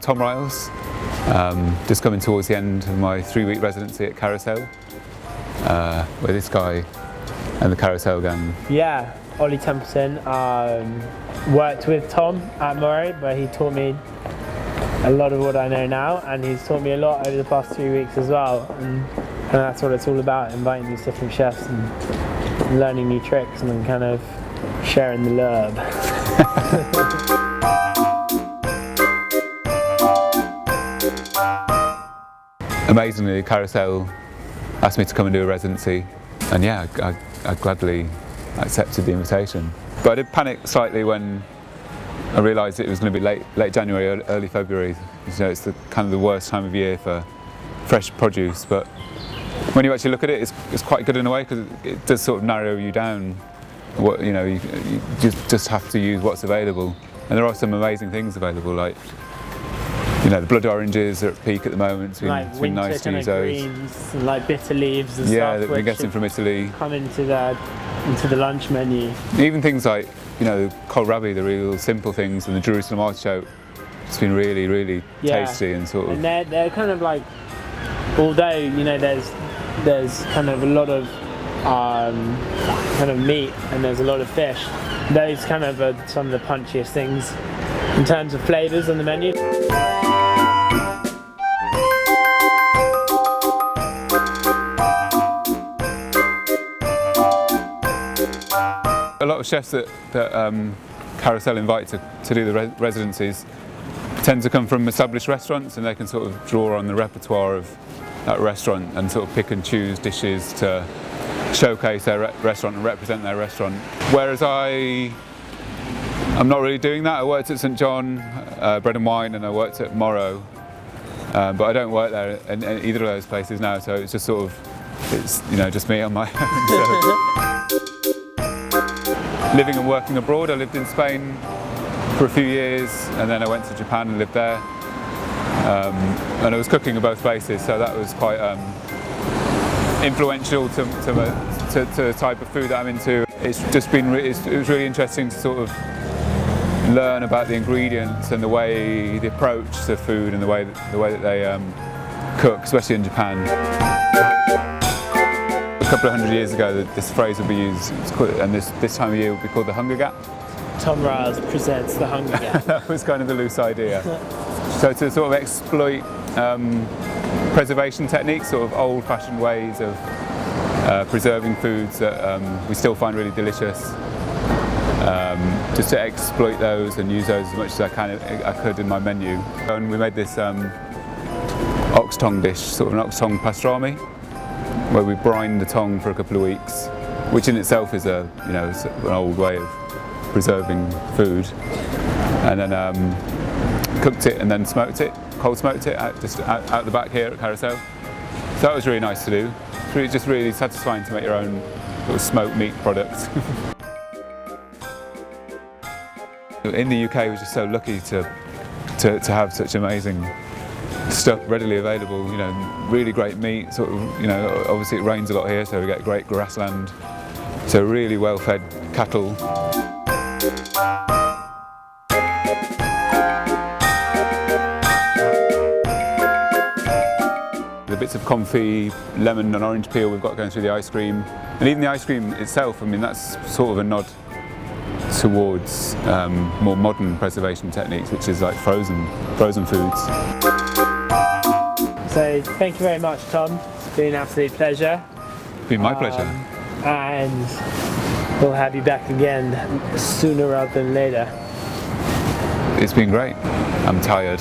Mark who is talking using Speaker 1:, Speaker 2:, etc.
Speaker 1: I'm Tom Ryalls, just coming towards the end of my 3-week residency at Carousel, with this guy and the Carousel gang.
Speaker 2: Yeah, Ollie Templeton, worked with Tom at Murray, but he taught me a lot of what I know now, and he's taught me a lot over the past 3 weeks as well, and that's what it's all about, inviting these different chefs and learning new tricks and then kind of sharing the love.
Speaker 1: Amazingly, Carousel asked me to come and do a residency, and yeah, I gladly accepted the invitation. But I did panic slightly when I realised it was going to be late January, early February. You know, it's kind of the worst time of year for fresh produce. But when you actually look at it, it's quite good in a way, because it does sort of narrow you down. What, you know, you just have to use what's available, and there are some amazing things available, like, you know, the blood oranges are at peak at the moment.
Speaker 2: Like
Speaker 1: it's been
Speaker 2: winter
Speaker 1: nice to
Speaker 2: kind
Speaker 1: use
Speaker 2: of
Speaker 1: those.
Speaker 2: greens and like bitter leaves and
Speaker 1: yeah,
Speaker 2: stuff.
Speaker 1: that we're getting from Italy.
Speaker 2: Come into the lunch menu.
Speaker 1: Even things like, you know, the kohlrabi, the real simple things, and the Jerusalem artichoke. It's been really, really tasty and sort of.
Speaker 2: And they're kind of like, although, you know, there's kind of a lot of kind of meat and there's a lot of fish. Those kind of are some of the punchiest things in terms of flavours on the menu.
Speaker 1: A lot of chefs that Carousel invite to do the residencies tend to come from established restaurants, and they can sort of draw on the repertoire of that restaurant and sort of pick and choose dishes to showcase their restaurant and represent their restaurant. Whereas I'm not really doing that. I worked at St John, Bread and Wine, and I worked at Morrow, but I don't work there in either of those places now, so it's just sort of, it's, you know, just me on my own. So. Living and working abroad, I lived in Spain for a few years, and then I went to Japan and lived there. And I was cooking in both places, so that was quite influential to the type of food that I'm into. It's just been, it was really interesting to sort of learn about the ingredients and the way they approach the food and the way that they cook, especially in Japan. A couple of hundred years ago, this phrase would be used, and this time of year would be called the Hunger Gap.
Speaker 2: Tom Ryalls presents the Hunger Gap.
Speaker 1: That was kind of the loose idea. So to sort of exploit preservation techniques, sort of old-fashioned ways of preserving foods that we still find really delicious, just to exploit those and use those as much as I could in my menu. And we made this ox tongue dish, sort of an ox tongue pastrami, where we brine the tongue for a couple of weeks, which in itself is an old way of preserving food, and then cooked it and then smoked it, cold smoked it out the back here at Carousel. So that was really nice to do. It's really satisfying to make your own sort of smoked meat products. In the UK, we're just so lucky to have such amazing stuff readily available, you know, really great meat, sort of, you know, obviously it rains a lot here, so we get great grassland, so really well-fed cattle. The bits of confit, lemon and orange peel we've got going through the ice cream, and even the ice cream itself, I mean, that's sort of a nod towards more modern preservation techniques, which is like frozen foods.
Speaker 2: So thank you very much, Tom. It's been an absolute pleasure.
Speaker 1: It's been my pleasure.
Speaker 2: And we'll have you back again sooner rather than later.
Speaker 1: It's been great. I'm tired.